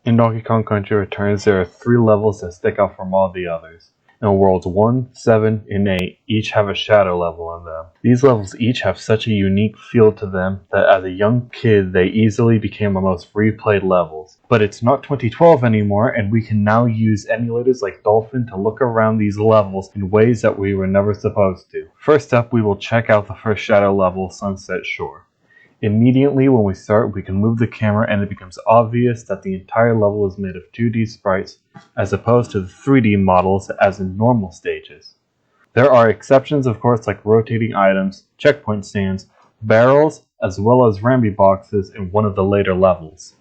In Donkey Kong Country Returns, there are 3 levels that stick out from all the others. And Worlds 1, 7, and 8 each have a shadow level in them. These levels each have such a unique feel to them that as a young kid they easily became our most replayed levels. But it's not 2012 anymore, and we can now use emulators like Dolphin to look around these levels in ways that we were never supposed to. First up, we will check out the first shadow level, Sunset Shore. Immediately when we start, we can move the camera and it becomes obvious that the entire level is made of 2D sprites as opposed to the 3D models as in normal stages. There are exceptions, of course, like rotating items, checkpoint stands, barrels, as well as Rambi boxes in one of the later levels.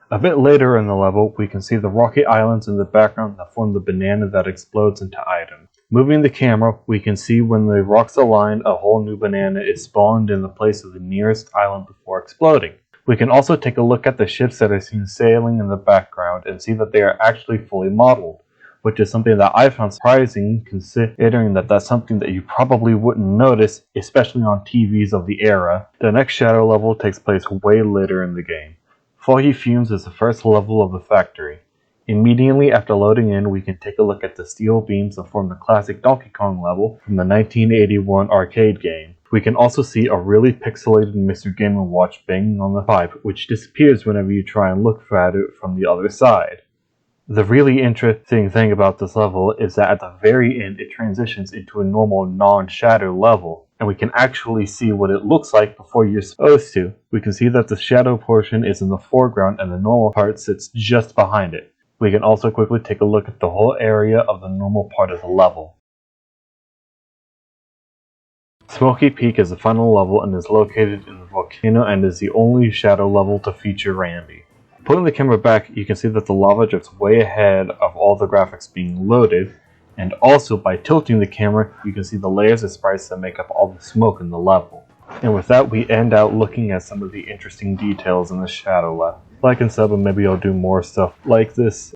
A bit later in the level, we can see the rocky islands in the background that form the banana that explodes into items. Moving the camera, we can see when the rocks align, a whole new banana is spawned in the place of the nearest island before exploding. We can also take a look at the ships that are seen sailing in the background and see that they are actually fully modeled, which is something that I found surprising considering that that's something that you probably wouldn't notice, especially on TVs of the era. The next shadow level takes place way later in the game. Foggy Fumes is the first level of the factory. Immediately after loading in, we can take a look at the steel beams that form the classic Donkey Kong level from the 1981 arcade game. We can also see a really pixelated Mr. Game & Watch banging on the pipe, which disappears whenever you try and look at it from the other side. The really interesting thing about this level is that at the very end it transitions into a normal non-shadow level, and we can actually see what it looks like before you're supposed to. We can see that the shadow portion is in the foreground and the normal part sits just behind it. We can also quickly take a look at the whole area of the normal part of the level. Smoky Peak is the final level and is located in the volcano and is the only shadow level to feature Rambi. Pulling the camera back, you can see that the lava drips way ahead of all the graphics being loaded, and also by tilting the camera, you can see the layers of sprites that make up all the smoke in the level. And with that, we end out looking at some of the interesting details in the shadow level. Like and sub, and maybe I'll do more stuff like this.